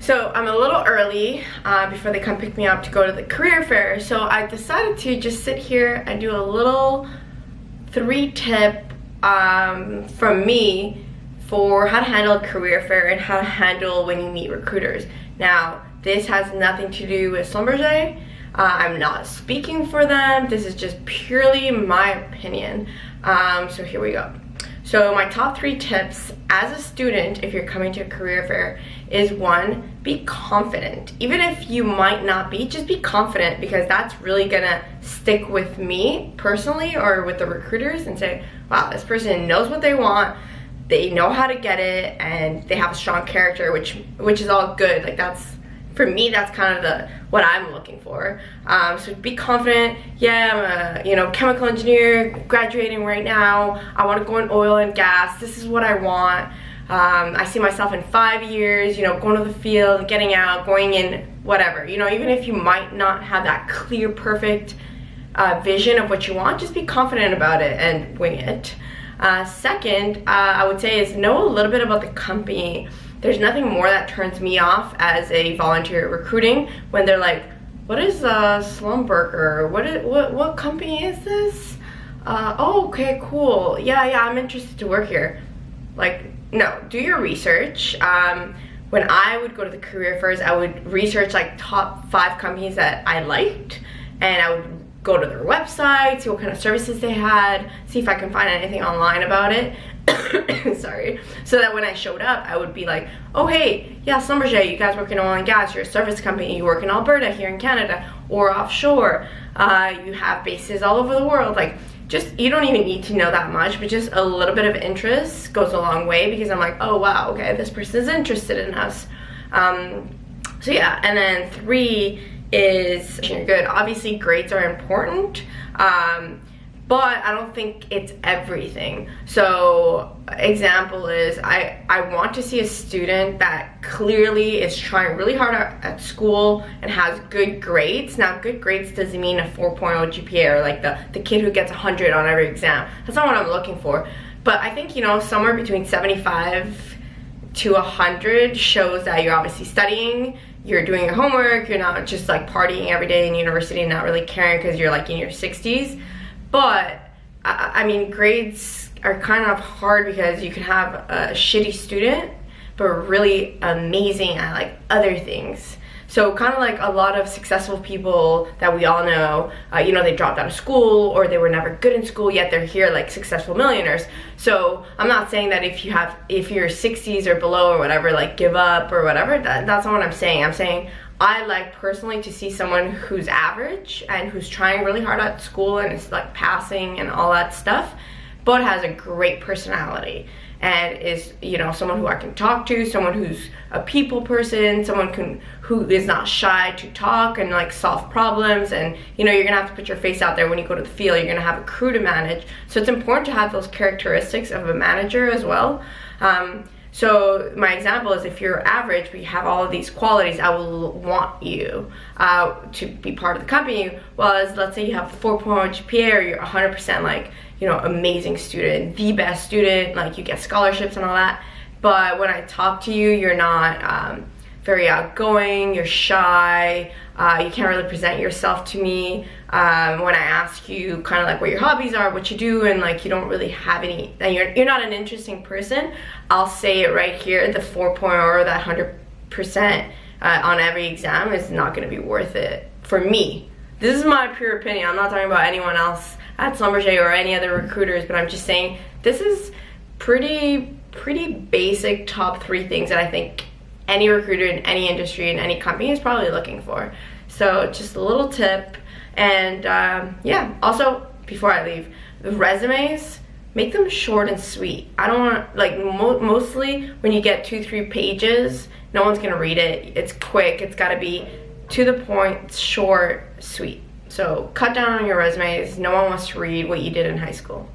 So I'm a little early before they come pick me up to go to the career fair. So I decided to just sit here and do a little 3-tip from me for how to handle a career fair and how to handle when you meet recruiters. Now, this has nothing to do with Schlumberger. I'm not speaking for them. This is just purely my opinion. So here we go. So my top 3 tips as a student, if you're coming to a career fair, is 1, be confident. Even if you might not be, just be confident, because that's really gonna stick with me personally or with the recruiters and say, wow, this person knows what they want, they know how to get it, and they have a strong character, which is all good. Like, that's, for me, that's kind of what I'm looking for. So be confident. Yeah, I'm a chemical engineer graduating right now. I want to go in oil and gas. This is what I want. I see myself in 5 years, going to the field, getting out, going in, whatever. Even if you might not have that clear, perfect vision of what you want, just be confident about it and wing it. Second, I would say, is know a little bit about the company. There's nothing more that turns me off as a volunteer recruiting when they're like, what is Schlumberger? What company is this? Oh, okay, cool. Yeah, I'm interested to work here. Like, no, do your research. When I would go to the career fairs, I would research like top 5 companies that I liked, and I would go to their website, see what kind of services they had, see if I can find anything online about it. Sorry. So that when I showed up, I would be like, oh hey, yeah, Schlumberger, you guys work in oil and gas, you're a service company, you work in Alberta here in Canada or offshore, you have bases all over the world. Like, just, you don't even need to know that much, but just a little bit of interest goes a long way, because I'm like, oh wow, okay, this person is interested in us. So yeah, and then 3 is you're good. Obviously grades are important, but I don't think it's everything. So example is, I want to see a student that clearly is trying really hard at school and has good grades. Now, good grades doesn't mean a 4.0 GPA or like the kid who gets 100 on every exam. That's not what I'm looking for. But I think, somewhere between 75 to 100 shows that you're obviously studying, you're doing your homework, you're not just like partying every day in university and not really caring because you're like in your 60s. But I mean, grades are kind of hard because you can have a shitty student but really amazing at like other things. So kind of like a lot of successful people that we all know, they dropped out of school or they were never good in school, yet they're here like successful millionaires. So I'm not saying that if you're 60s or below or whatever, like give up or whatever. That's not what I'm saying. I'm saying I like personally to see someone who's average and who's trying really hard at school and is like passing and all that stuff, but has a great personality and is, someone who I can talk to, someone who's a people person, someone who is not shy to talk and like solve problems. And you're gonna have to put your face out there when you go to the field. You're gonna have a crew to manage, so it's important to have those characteristics of a manager as well. So my example is, if you're average but you have all of these qualities, I will want you to be part of the company. Whereas let's say you have 4.0 GPA or you're 100% like, amazing student, the best student, like you get scholarships and all that. But when I talk to you, you're not very outgoing, you're shy, you can't really present yourself to me. When I ask you kind of like what your hobbies are, what you do, and like you don't really have any, and you're not an interesting person, I'll say it right here, the 4.0 or that 100% on every exam is not going to be worth it for me. This is my pure opinion. I'm not talking about anyone else at Schlumberger or any other recruiters, but I'm just saying this is pretty basic top 3 things that I think any recruiter in any industry in any company is probably looking for. So just a little tip. And yeah, also before I leave, the resumes, make them short and sweet. I don't want, like, mostly when you get 2-3 pages, no one's gonna read it. It's quick, it's gotta be to the point, short, sweet. So cut down on your resumes. No one wants to read what you did in high school.